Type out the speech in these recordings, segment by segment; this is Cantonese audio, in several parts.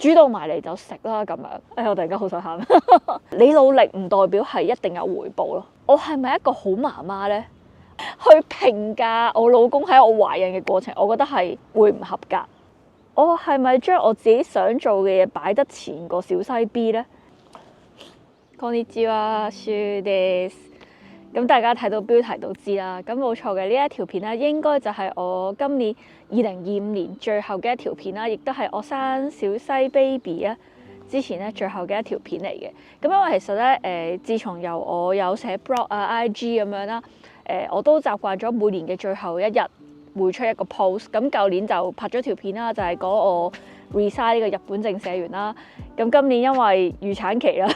煮到埋嚟就食啦咁樣。我突然間好想喊。你努力唔代表係一定有回報咯。我係咪一個好媽媽呢？去評價我老公喺我懷孕嘅過程，我覺得係會唔合格。我係咪將我自己想做嘅嘢擺得前過小西 B 呢？こんにちは、シュです。咁大家睇到標題都知啦。咁冇錯嘅，呢一條片咧，應該就係我今年2025年最後嘅一條片啦，亦都係我生小西 baby 啊之前咧最後嘅一條片嚟嘅。咁因為其實咧自從由我有寫 blog 啊、IG 咁樣啦，我都習慣咗每年嘅最後一日會出一個 post。咁舊年就拍咗條片啦，就係講我 resign 呢個日本正社員啦。咁今年因為預產期啦，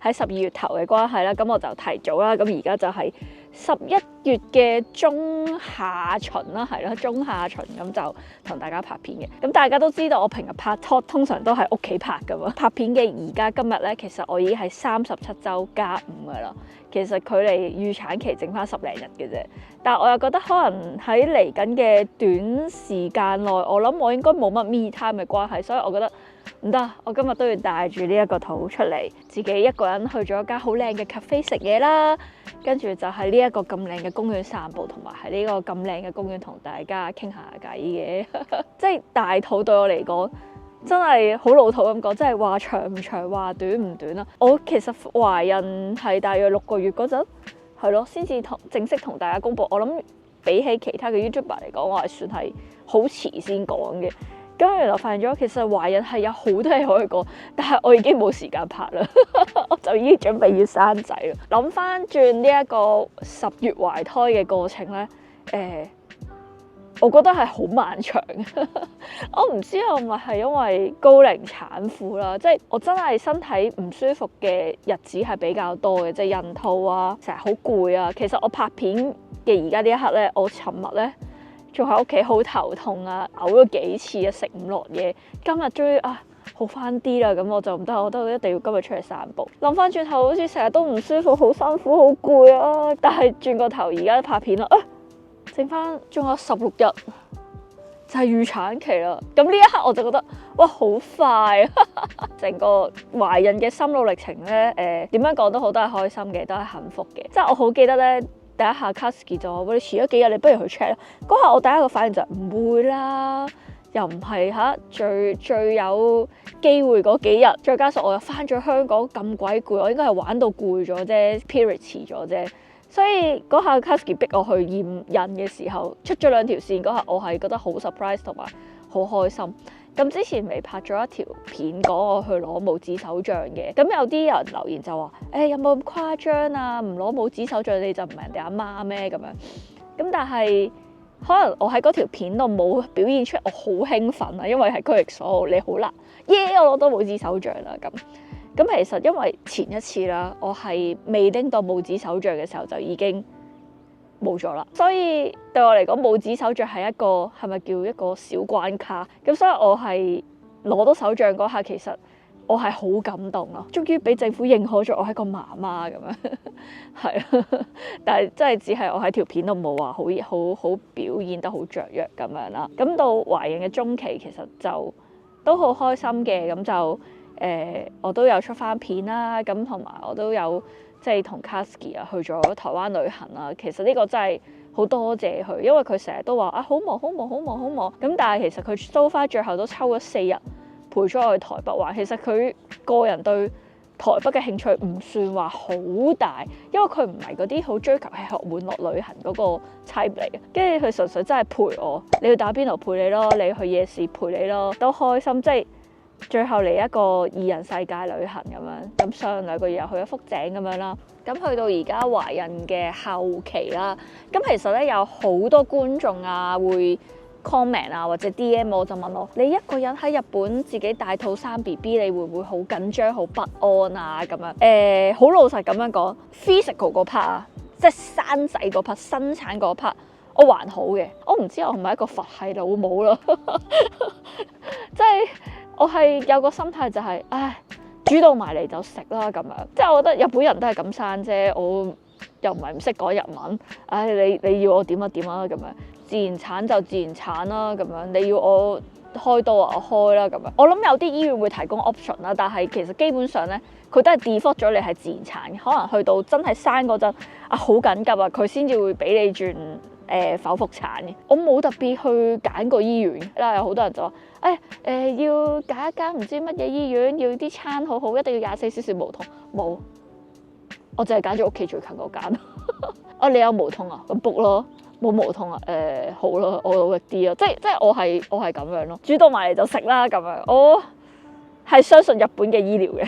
喺12月頭嘅關係啦，咁我就提早啦。咁而家就係11月嘅中下旬啦，係咯，中下旬咁就同大家拍片嘅。咁大家都知道我平日拍拖通常都係屋企拍噶嘛。拍片嘅而家今日咧，其實我已經係37週加5噶啦。其實距離預產期剩翻10零日嘅啫。但係我又覺得可能喺嚟緊嘅短時間內，我諗我應該冇乜 me time 嘅關係，所以我覺得唔得，我今日都要帶住呢一個肚出嚟，自己一個人去咗一間好靚嘅 cafe 食嘢啦，跟住就喺呢一個咁靚嘅公園散步，同埋喺呢個咁靚嘅公園同大家傾下偈嘅。即係大肚對我嚟講，真係好老土咁講，即係話長唔長，話短唔短啦。我其實懷孕係大約6個月嗰陣，係咯，先至正式同大家公佈。我諗比起其他嘅 YouTuber 嚟講，我係算係好遲先講嘅。咁原來發現咗，其實懷孕係有好多嘢可以講，但係我已經冇時間拍啦，我就已經準備要生仔啦。諗翻轉呢一個10月懷胎嘅過程咧，我覺得係好漫長。我唔知係咪係因為高齡產婦啦，即係我真係身體唔舒服嘅日子係比較多嘅，即係孕吐啊，成日好攰啊。其實我拍片嘅而家呢一刻咧，我尋日咧仲喺屋企好頭痛啊，嘔咗幾次啊，食唔落嘢。今日終於好翻啲啦，咁我就唔得，我都一定要今日出嚟散步。諗翻轉頭，好似成日都唔舒服，好辛苦，好攰啊。但係轉個頭，而家拍片啦，剩翻仲有16日就係預產期啦。咁呢一刻我就覺得哇，好快啊！成個懷孕嘅心路歷程咧，點樣講都好，都係開心嘅，都係幸福嘅。即係我好記得咧，第一下 Kasky 就話：你遲咗幾日，你不如去 check 啦。嗰下我第一個反應就係唔會啦，又唔係最有機會嗰幾日，再加上我又翻咗香港咁鬼攰，我應該係玩到攰咗啫 ，period 遲咗啫。所以嗰下 Kasky 逼我去驗孕嘅時候，出咗2條線嗰下，我係覺得好 surprise 同埋好開心。咁之前未拍咗一條片講我去攞拇指手杖嘅，咁有啲人留言就話：有冇咁誇張啊？唔攞拇指手杖你就唔係人哋阿媽咩？咁樣。咁但係可能我喺嗰條片度冇表現出我好興奮啊，因為係區域所你好難我攞到拇指手杖啦咁。咁其實因為前一次啦，我係未拎到拇指手杖嘅時候就已經冇咗啦，所以對我嚟講拇指手杖係係咪叫一個小關卡？咁所以我係攞到手杖嗰下，其實我係好感動咯，終於俾政府認可咗我係個媽媽咁樣，係啊，但係真係只係我喺條片度冇話好表現得好雀躍咁樣啦。咁到懷孕嘅中期，其實就都好開心嘅，咁就我都有出翻片啦，咁同埋我都有即係同 Kasky 去咗台灣旅行啦。其實呢個真係好多謝佢，因為佢成日都話好忙好忙好忙好忙，咁但係其實佢 so far 最後都抽咗4日陪咗我去台北玩。其實佢個人對台北嘅興趣唔算話好大，因為佢唔係嗰啲好追求吃喝玩樂旅行嗰個 type 嚟嘅，跟住佢純粹真係陪我，你要打邊爐陪你咯，你去夜市陪你咯，都開心，即係最後嚟一個2人世界旅行咁樣。咁上2個月又去咗福井咁樣啦。咁去到而家懷孕嘅後期啦，咁其實咧有好多觀眾啊會 comment 啊或者 DM 我，就問我：你一個人喺日本自己大肚生 BB， 你會唔會好緊張、好不安啊？咁樣好老實咁樣講 ，physical 嗰 part 啊，即係生仔嗰 part、生產嗰 part，我還好嘅。我唔知我係咪一個佛系老母咯，即係我係有個心態就係，煮到埋嚟就食啦咁樣。即係我覺得日本人都係咁生啫，我又唔係唔識講日文，你要我點啊點啊咁樣。自然產就自然產啦，咁樣你要我開刀啊，我開啦咁樣。我諗有啲醫院會提供 option 啦，但係其實基本上咧，佢都係 default 咗你係自然產，可能去到真係生嗰陣啊好緊急啊，佢先至會俾你轉剖腹產嘅。我冇特別去揀個醫院啦，有好多人就話要揀一間唔知乜嘢醫院，要啲餐好好，一定要24小時無痛。冇，我淨係揀咗屋企最近嗰間。你有無痛啊？咁 book 咯。冇無痛啊？好咯，我努力啲啊，即係我係咁樣咯，煮到埋嚟就食啦咁樣。我係相信日本嘅醫療嘅，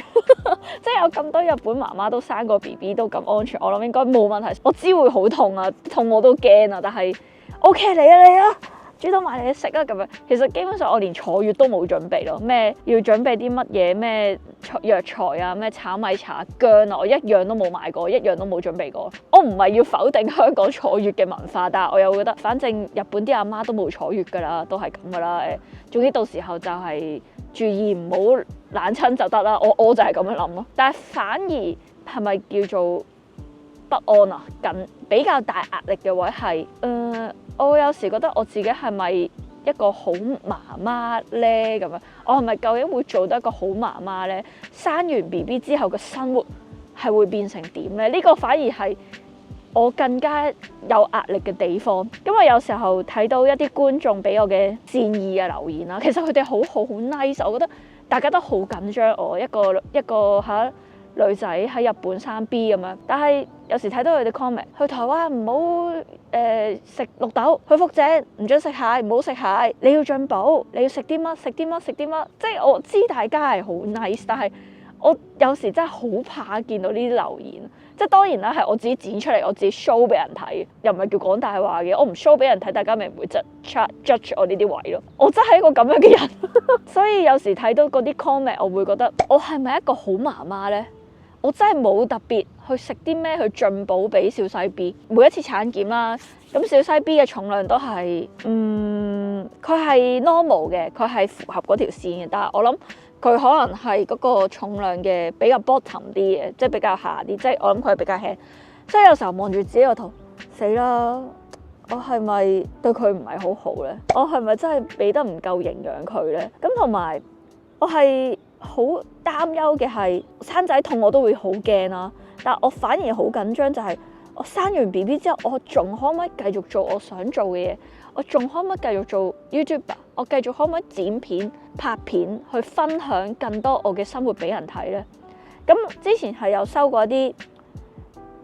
即係有咁多日本媽媽都生過 BB 都咁安全，我諗應該冇問題。我知會好痛啊，痛我都驚啊，但係 OK 嚟啊！煮到埋嚟食啊咁樣。其實基本上我連坐月都冇準備咯，咩要準備啲乜嘢咩藥材啊，咩炒米茶薑啊，我一樣都冇買過，一樣都冇準備過。我唔係要否定香港坐月嘅文化，但係我又覺得反正日本啲阿媽都冇坐月㗎啦，都係咁㗎啦。總之到時候就係注意唔好冷親就得啦。我就係咁樣諗咯。但係反而係咪叫做不安啊？比較大壓力嘅位係我有時覺得我自己係咪一個好媽媽咧咁樣？我係咪究竟會做得一個好媽媽咧？生完 BB 之後嘅生活係會變成點咧？呢個反而係我更加有壓力嘅地方，因為有時候睇到一啲觀眾俾我嘅善意嘅留言啦，其實佢哋好 nice， 我覺得大家都好緊張我一個女仔喺日本生 B 咁樣，但係有時睇到佢哋 comment， 去台灣唔好食綠豆，去福井唔准食蟹，唔好食蟹，你要進補，你要食啲乜，即係我知大家係好 nice， 但係我有時真係好怕見到呢啲留言，即係當然啦，係我自己剪出嚟，我自己 show 俾人睇，又唔係叫講大話嘅，我唔 show 俾人睇，大家咪唔會 judge 我呢啲位咯。我真係一個咁樣嘅人，所以有時睇到嗰啲 comment， 我會覺得我係咪一個好媽媽咧？我真係冇特別去食啲咩去進補俾小西 B。每一次產檢啦，咁小西 B 嘅重量都係佢係 normal 嘅，佢係符合嗰條線嘅。但係我諗佢可能係嗰個重量嘅比較 bottom 啲嘅，即係比較下啲。即係我諗佢係比較輕，所以有時候望住自己個肚，死啦！我係咪對佢唔係好好咧？我係咪真係俾得唔夠營養佢咧？咁同埋我係好擔憂嘅係生仔痛我都會好驚啦，但係我反而好緊張就係我生完 BB 之後，我仲可唔可以繼續做我想做嘅嘢？我仲可唔可以繼續做 YouTuber？ 我繼續可唔可以剪片、拍片去分享更多我嘅生活俾人睇呢？咁之前係有收過一啲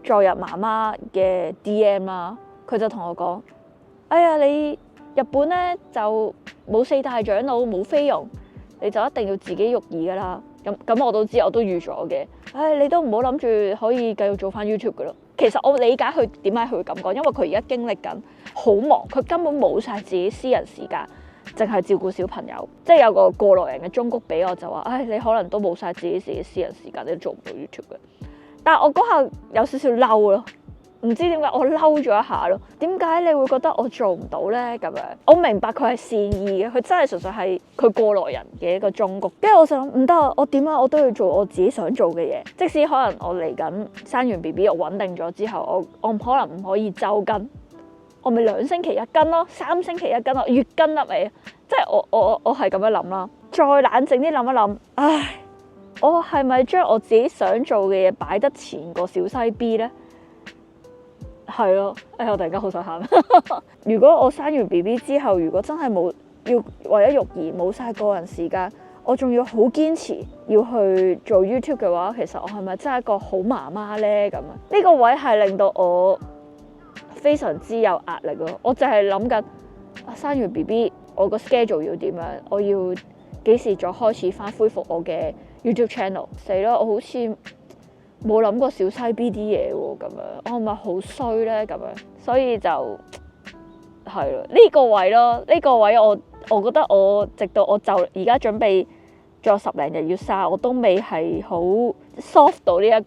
在日媽媽嘅 DM 啦，佢就同我講：哎呀，你日本呢就冇4大長老，冇菲傭。你就一定要自己育兒噶啦，咁我都知，我都預咗嘅。你都唔好諗住可以繼續做翻 YouTube 噶咯。其實我理解佢點解佢會咁講，因為佢而家經歷緊好忙，佢根本冇晒自己私人時間，淨係照顧小朋友。即係有個過來人嘅忠告俾我，就話：你可能都冇晒自己私人時間，你都做唔到 YouTube 嘅。但係我嗰下有少少嬲咯。唔知點解我嬲咗一下咯？點解你會覺得我做唔到咧？咁樣我明白佢係善意嘅，佢真係純粹係佢過來人嘅一個忠告。跟住我就諗唔得啊！我點解我都要做我自己想做嘅嘢？即使可能我嚟緊生完 BB 我穩定咗之後，我可能唔可以週更，我咪2星期1更咯，3星期1更咯，月更得未？即係我係咁樣諗啦。再冷靜啲諗一諗，我係咪將我自己想做嘅嘢擺得前過小西 B 咧？係咯，我突然間好想喊。如果我生完 BB 之後，如果真係冇要為咗育兒冇晒個人時間，我仲要好堅持要去做 YouTube 嘅話，其實我係咪真係一個好媽媽咧？咁啊，呢個位係令到我非常之有壓力咯。我就係諗緊生完 BB，我個 schedule 要點樣？我要幾時再開始翻恢復我嘅 YouTube channel？ 死啦！我好似冇諗過小西 B 啲嘢喎，咁樣我係咪好衰咧？咁樣，所以就係咯，呢個位咯，呢個位我覺得我直到我就而家準備仲有10零日要生，我都未係好 soft 到呢一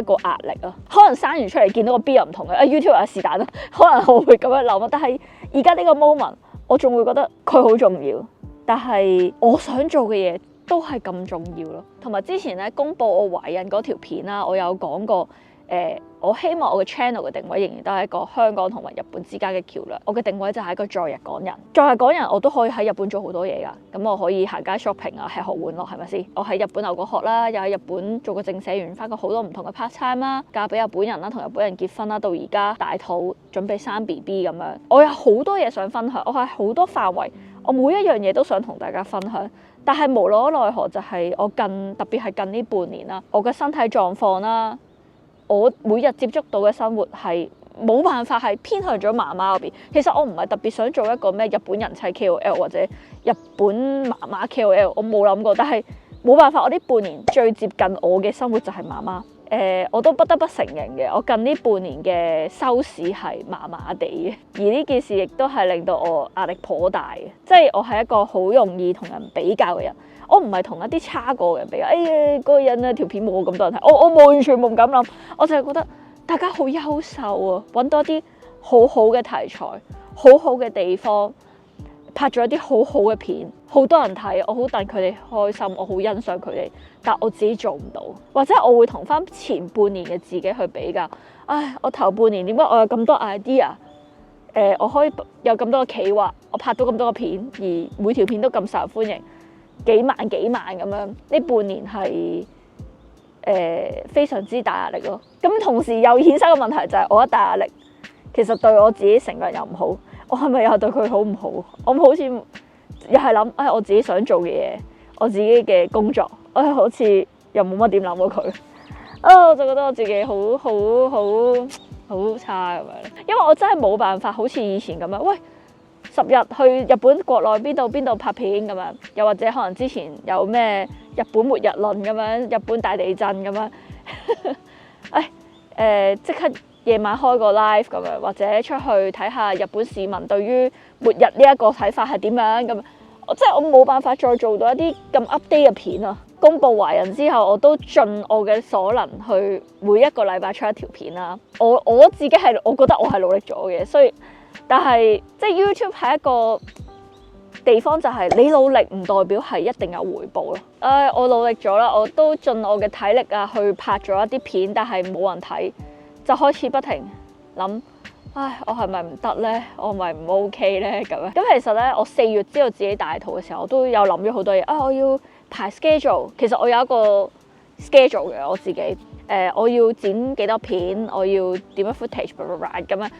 個壓力啊。可能生完出嚟見到個 B 又唔同嘅，YouTube 啊是但啦，可能我會咁樣諗啊。但係而家呢個 moment，我仲會覺得佢好重要，但係我想做嘅嘢都係咁重要咯。同埋之前咧公佈我懷孕嗰條片啦，我有講過我希望我嘅 channel 嘅定位仍然都係一個香港同埋日本之間嘅橋梁。我嘅定位就係一個在日港人，在日港人我都可以喺日本做好多嘢㗎。咁我可以行街 shopping 啊，吃喝玩樂係咪先？我喺日本留過學啦，又喺日本做過正社員，返過好多唔同嘅 part time 啦，嫁俾日本人啦，同日本人結婚啦，到而家大肚準備生 BB 咁樣。我有好多嘢想分享，我係好多範圍，我每一樣嘢都想同大家分享。但係無奈奈何就係我特別係近呢半年啦，我嘅身體狀況啦。我每日接觸到嘅生活係冇辦法係偏向咗媽媽嗰邊。其實我唔係特別想做一個咩日本人妻 KOL 或者日本媽媽 KOL， 我冇諗過。但係冇辦法，我呢半年最接近我嘅生活就係媽媽。我都不得不承認嘅，我近呢半年嘅收視係麻麻地嘅，而呢件事亦都係令到我壓力頗大嘅。即係我係一個好容易同人比較嘅人。我唔係同一啲差過嘅人比較，嗰個人咧條片冇咁多人睇，我完全冇咁諗，我就係覺得大家好優秀啊，揾到一啲好好嘅題材，好好嘅地方，拍咗一啲好好嘅片，好多人睇，我好戥佢哋開心，我好欣賞佢哋，但我自己做唔到，或者我會同翻前半年嘅自己去比較，我頭半年點解我有咁多 idea？我可以有咁多嘅企劃，我拍到咁多個片，而每條片都咁受歡迎。幾萬咁樣，呢半年係非常之大壓力咯。咁同時又衍生個問題就係我一大壓力，其實對我自己成個人又唔好。我係咪又對佢好唔好？我好似又係諗，我自己想做嘅嘢，我自己嘅工作，好似又冇乜點諗過佢。我就覺得我自己好差咁樣。因為我真係冇辦法好似以前咁樣，喂。10日去日本國內邊度拍片咁樣，又或者可能之前有咩日本末日論咁樣，日本大地震咁樣，即刻夜晚開個 live 咁樣，或者出去睇下日本市民對於末日呢一個睇法係點樣咁。即係我冇辦法再做到一啲咁 update 嘅片啊！公布懷孕之後，我都盡我嘅所能去每一個禮拜出一條片啦。我自己係我覺得我係努力咗嘅，所以。但係即係 YouTube 係一個地方，就係你努力唔代表係一定有回報咯。我努力咗啦，我都盡我嘅體力啊去拍咗一啲片，但係冇人睇，就開始不停諗，我係咪唔得咧？我係咪唔 OK 咧？咁樣。咁其實咧，我4月知道自己大肚嘅時候，我都有諗咗好多嘢。我要排 schedule， 其實我有一個 schedule 嘅我自己。我要剪幾多片，我要點樣 footage 咁樣。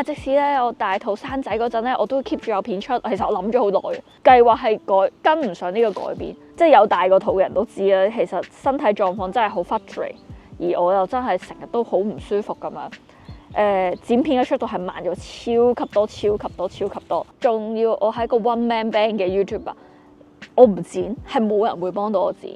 即使咧我大肚生仔嗰陣咧，我都 keep 住有片出。其實我諗咗好耐，計劃係跟唔上呢個改變。即係有大個肚嘅人都知啦，其實身體狀況真係好 fluctuate，而我又真係成日都好唔舒服咁樣。剪片嘅速度係慢咗超級多。仲要我係個 one man band 嘅 YouTuber， 我唔剪係冇人會幫到我剪。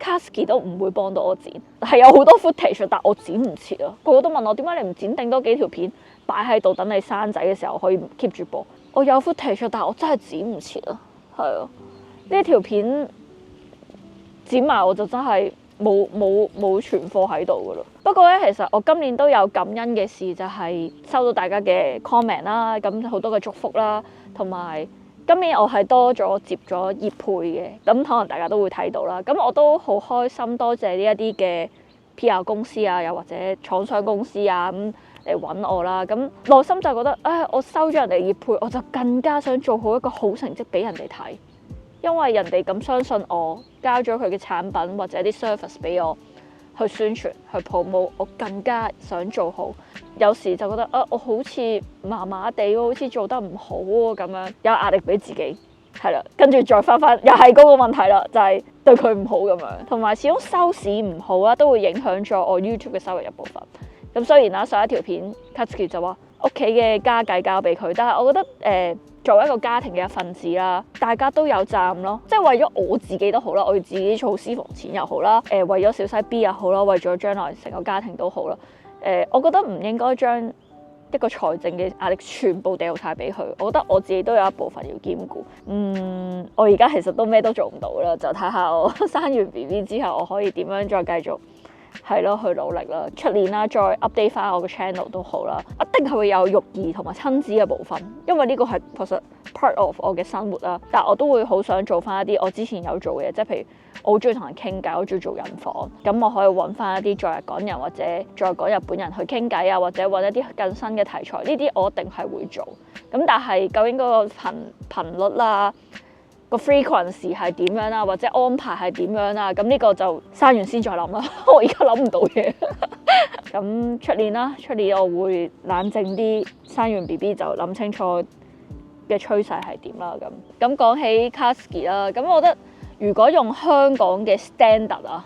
Kasky 都唔會幫到我剪，係有好多 footage， 但我剪唔切啊！個個都問我點解你唔剪定多幾條片擺喺度，等你生仔嘅時候可以 keep 住播。我有 footage， 但我真係剪唔切啊！係啊，呢條片剪埋我就真係冇存貨喺度噶啦。不過咧，其實我今年都有感恩嘅事，就係收到大家嘅 comment 啦，咁好多嘅祝福啦，同埋。今年我係多咗接咗業配嘅，咁可能大家都會睇到啦。咁我都好開心，多謝呢一啲嘅 PR 公司啊，又或者廠商公司啊咁嚟揾我啦。咁內心就覺得，我收咗人哋業配，我就更加想做好一個好成績俾人哋睇，因為人哋咁相信我，交咗佢嘅產品或者啲 service 俾我去宣傳、去 promote，我更加想做好。有時就覺得我好似麻麻地，好似做得唔好喎咁樣，有壓力俾自己，係啦，跟住再翻又係嗰個問題啦，就係對佢唔好咁樣，同埋始終收視唔好啦，都會影響咗我 YouTube 嘅收入一部分。咁雖然啦，上一條片 Katsuki 就話屋企嘅家計交俾佢，但係我覺得作為一個家庭嘅一份子啦，大家都有責任咯，即係為咗我自己都好啦，我要自己儲私房錢又好啦，為咗小西 B 又好啦，為咗將來成個家庭都好啦。我覺得唔應該將一個財政嘅壓力全部掉晒俾佢，我覺得我自己都有一部分要兼顧。我而家其實都咩都做唔到啦，就睇下我生完 BB 之後，我可以點樣再繼續係咯去努力啦。出年啦，再 update 翻我個 channel 都好啦，一定係會有育兒同埋親子嘅部分，因為呢個係確實 part of 我嘅生活啦。但我都會好想做翻一啲我之前有做嘅嘢，即係譬如我好中意同人傾偈，我中意做人訪，咁我可以揾翻一啲在日港人或者在港日本人去傾偈啊，或者揾一啲更新嘅題材，呢啲我一定係會做。咁但係究竟嗰個頻率啦，個 frequency 係點樣啦，或者安排係點樣啦，咁呢個就生完先再諗啦。我而家諗唔到嘢。咁出年啦，出年我會冷靜啲，生完 BB 就諗清楚嘅趨勢係點啦。咁講起 Katsuki 啦，咁我覺得如果用香港嘅 standard 啊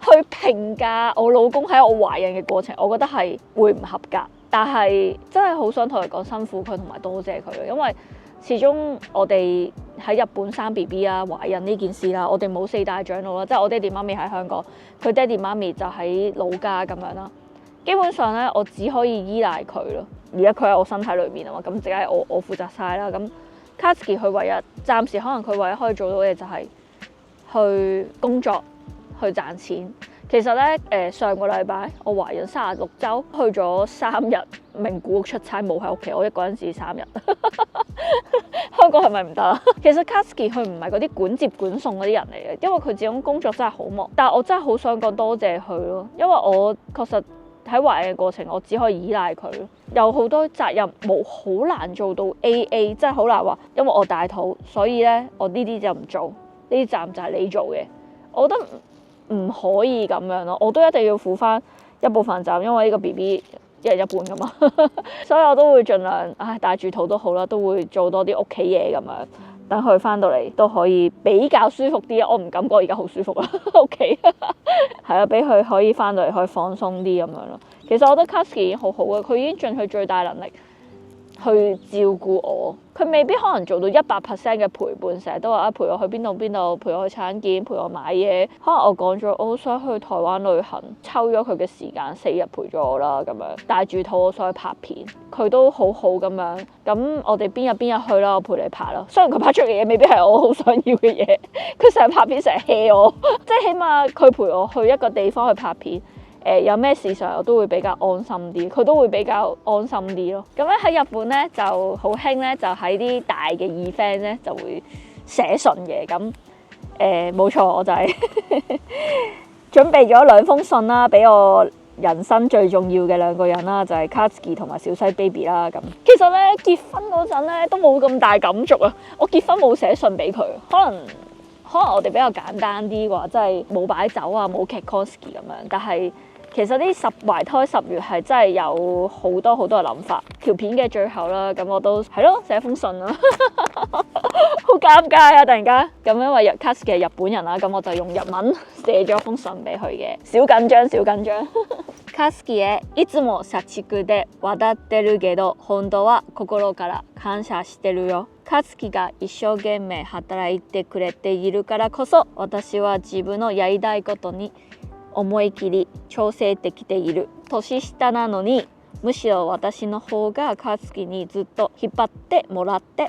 去評價我老公喺我懷孕嘅過程，我覺得係會唔合格。但係真係好想同佢講辛苦佢同埋多謝佢咯，因為始終我哋喺日本生 BB 啊，懷孕呢件事啦，我哋冇4大長老啦，即係我爹哋媽咪喺香港，佢爹哋媽咪就喺老家咁樣啦。基本上咧，我只可以依賴佢咯。而家佢喺我身體裏面啊嘛，咁淨係我負責晒啦。咁 Katsuki 佢唯一暫時可能佢唯一可以做到嘅就係去工作去賺錢。其實咧，上個禮拜我懷孕36週，去咗3日名古屋出差，冇喺屋企，我一個人自3日。香港係咪唔得啊？其實 Katsuki 佢唔係嗰啲管接管送嗰啲人嚟嘅，因為佢自己工作真係好忙。但係我真係好想講多謝佢咯，因為我確實喺懷孕嘅過程，我只可以依賴佢咯。有好多責任冇好難做到 AA， 真係好難話，因為我大肚，所以咧我呢啲就唔做，呢啲責任就係你做嘅。我覺得唔可以咁樣咯，我都一定要負翻一部分責任，因為呢個 BB 一人一半噶嘛，所以我都會盡量，帶住肚都好啦，都會做多啲屋企嘢咁樣，等佢翻到嚟都可以比較舒服啲。我唔敢講而家好舒服啦，屋企係啊，俾佢可以翻到嚟可以放鬆啲咁樣咯。其實我覺得 Katsuki 已經好好嘅，佢已經盡佢最大能力去照顧我，佢未必可能做到100% 嘅陪伴，成日都話陪我去邊度邊度，陪我去產檢，陪我買嘢。可能我講咗我好想去台灣旅行，抽咗佢嘅時間4日陪咗我啦，咁樣帶住肚我想去拍片，佢都好好咁樣。咁我哋邊日去啦，我陪你拍啦。雖然佢拍出嘅嘢未必係我好想要嘅嘢，佢成日拍片成日 hea 我，即係起碼佢陪我去一個地方去拍片。有咩事上我都會比較安心啲，佢都會比較安心啲咯。咁咧喺日本咧就好興咧，就喺啲大嘅 event 咧就會寫信嘅。咁冇錯，我就係準備咗2封信啦，俾我人生最重要嘅2個人啦，就係 Katsuki 同埋小西 baby 啦。咁其實咧結婚嗰陣咧都冇咁大感觸啊，我結婚冇寫信俾佢，可能我哋比較簡單啲話，即係冇擺酒啊，冇劇 cosky 咁樣，但係其實啲懷胎10月係真係有好多嘅諗法。條片嘅最後啦，咁我都係咯寫封信啦，好尷尬啊！突然間咁，因為Katsuki係日本人啦，咁我就用日文寫咗封信俾佢嘅，小緊張。Katsukiへいつも社畜で笑ってるけど本当は心から感謝してるよ。Katsukiが一生懸命働いてくれているからこそ、私は自分のやりたいことに思い切り調整できている。年下なのにむしろ私の方がKatsukiにずっと引っ張ってもらって、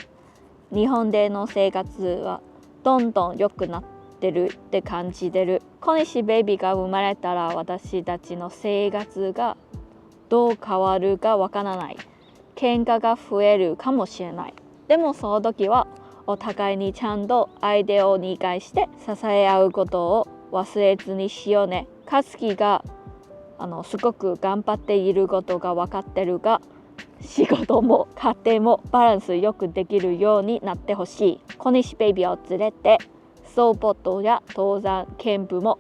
日本での生活はどんどん良くなってるって感じてる。小西ベイビーが生まれたら私たちの生活がどう変わるかわからない。喧嘩が増えるかもしれない。でもその時はお互いにちゃんと相手を理解して支え合うことを忘れずにしようね。Katsukiがすごく頑張っていることが分かってるが、仕事も家庭もバランスよくできるようになってほしい。小西ベイビーを連れてスノーボードや登山キャンプも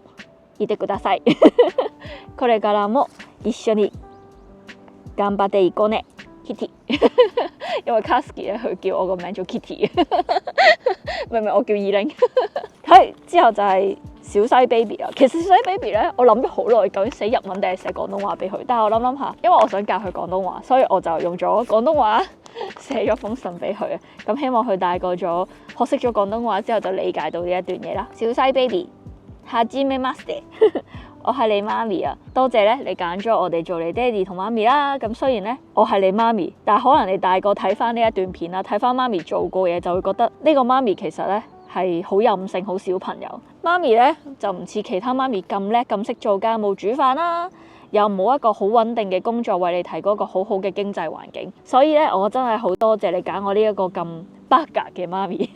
いてください。これからも一緒に頑張っていこうね。Kitty， 因為 Katsuki 咧，佢叫我個名做 Kitty， 明明我叫二玲。係之後就係小西 baby 啦。其實小西 baby 咧，我諗咗好耐，究竟寫日文定係寫廣東話俾佢？但係我諗下，因為我想教佢廣東話，所以我就用咗廣東話寫咗封信俾佢。咁希望佢大個咗，學識咗廣東話之後，就理解到呢一段嘢啦。小西 baby， はじめまして。我係你媽咪啊！多謝咧，你揀咗我哋做你爹哋同媽咪啦。咁雖然咧我係你媽咪，但係可能你大個睇翻呢一段片啦，睇翻媽咪做過嘢，就會覺得呢個媽咪其實咧係好任性、好小朋友。媽咪咧就唔似其他媽咪咁叻、咁識做家務、煮飯啦，又冇一個好穩定嘅工作為你提供一個好好嘅經濟環境。所以咧，我真係好多謝你揀我呢一個咁 bugger 嘅媽咪。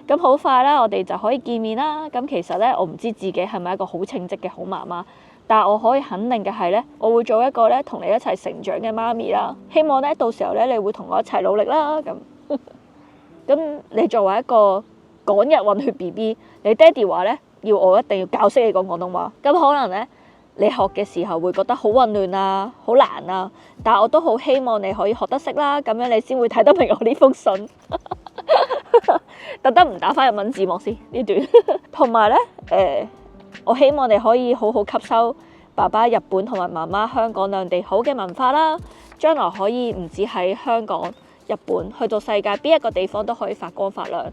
咁好快啦，我哋就可以見面啦。咁其實咧，我唔知自己係咪一個好稱職嘅好媽媽，但係我可以肯定嘅係咧，我會做一個咧同你一齊成長嘅媽咪啦。希望咧到時候咧，你會同我一齊努力啦。咁你作為一個港日混血 BB， 你爹哋話咧要我一定要教識你講廣東話。咁可能咧你學嘅時候會覺得好混亂啊，好難啊，但係我都好希望你可以學得識啦，咁樣你先會睇得明我呢封信。特登唔打翻日文字幕先呢段。同埋咧我希望你可以好好吸收爸爸日本同埋媽媽香港兩地好嘅文化啦，將來可以唔止喺香港、日本，去到世界邊一個地方都可以發光發亮。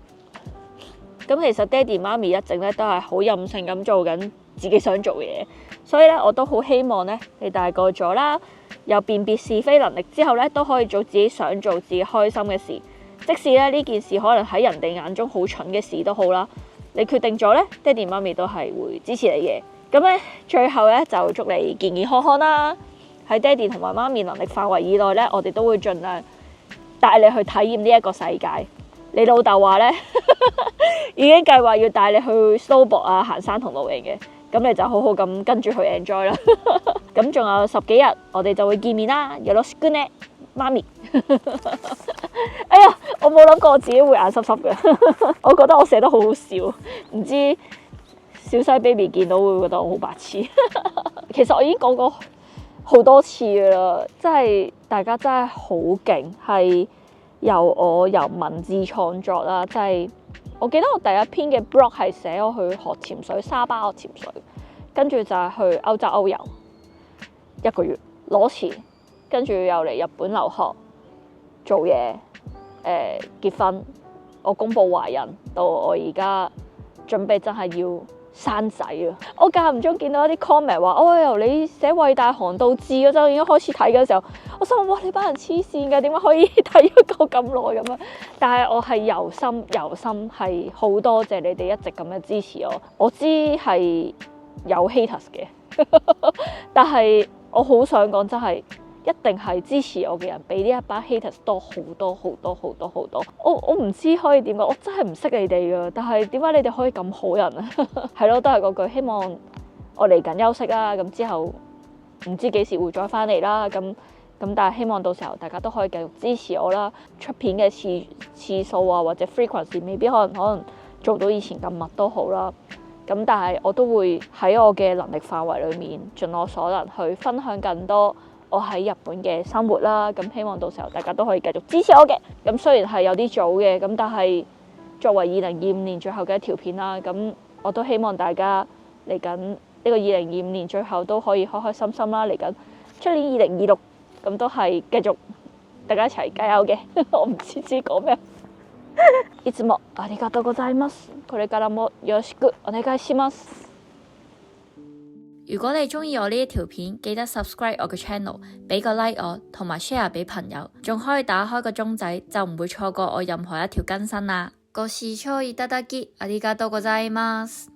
咁其實爹哋媽咪一直咧都係好任性咁做緊自己想做嘅嘢，所以咧我都好希望咧你大個咗啦，有辨別是非能力之後咧，都可以做自己想做、自己開心嘅事。即使咧呢件事可能喺人哋眼中好蠢嘅事都好啦，你決定咗咧，爹哋媽咪都係會支持你嘅。咁咧最後咧就祝你健健康康啦。喺爹哋同埋媽咪能力範圍以內咧，我哋都會盡量帶你去體驗呢一個世界。你老豆話咧已經計劃要帶你去 snowboard 啊、行山同露營嘅，咁你就好好咁跟住去 enjoy 啦。咁仲有10幾日，我哋就會見面啦。よろしくね，媽咪。哎呀，我冇諗過我自己會眼濕濕嘅。我覺得我寫得好好笑，唔知小西 baby 見到會覺得我好白痴。其實我已經講過好多次㗎啦，真係大家真係好勁，係由文字創作啦，即係我記得我第一篇嘅 blog 係寫我去學潛水，沙巴學潛水，跟住就係去歐洲歐遊1個月攞錢，跟住又嚟日本留學做嘢，結婚，我公布懷孕，到我而家準備真係要生仔啊！我間唔中見到一啲 comment 話，哦，由你寫偉大航道誌嗰陣已經開始睇嘅時候，我心諗哇，你班人黐線㗎，點解可以睇咗個咁耐咁樣？但係我係由心係好多謝你哋一直咁樣支持我。我知係有 haters 嘅，但係我好想講真係一定係支持我嘅人比呢一班 haters 多好多。我唔知可以點講，我真係唔識你哋㗎，但係點解你哋可以咁好人啊？係咯，都係嗰句，希望我嚟緊休息啦，咁之後唔知幾時會再翻嚟啦，咁但係希望到時候大家都可以繼續支持我啦，出片嘅次數啊或者 frequency 未必可能做到以前咁密都好啦，咁但係我都會喺我嘅能力範圍裏面盡我所能去分享更多我喺日本嘅生活啦，咁希望到時候大家都可以繼續支持我嘅。咁雖然係有啲早嘅，咁但係作為2025年最後嘅一條片啦，咁我都希望大家嚟緊呢個2025年最後都可以開開心心啦，嚟緊出年2026咁都係繼續大家一齊加油嘅。我唔知自己講咩。いつもありがとうございます。これからもよろしくお願いします。如果你中意我呢一條片，記得 subscribe 我嘅 channel， 俾個 like 我，同埋 share 俾朋友，仲可以打開個鐘仔，就唔會錯過我任何一條更新啦。ご視聴いただきありがとうございます。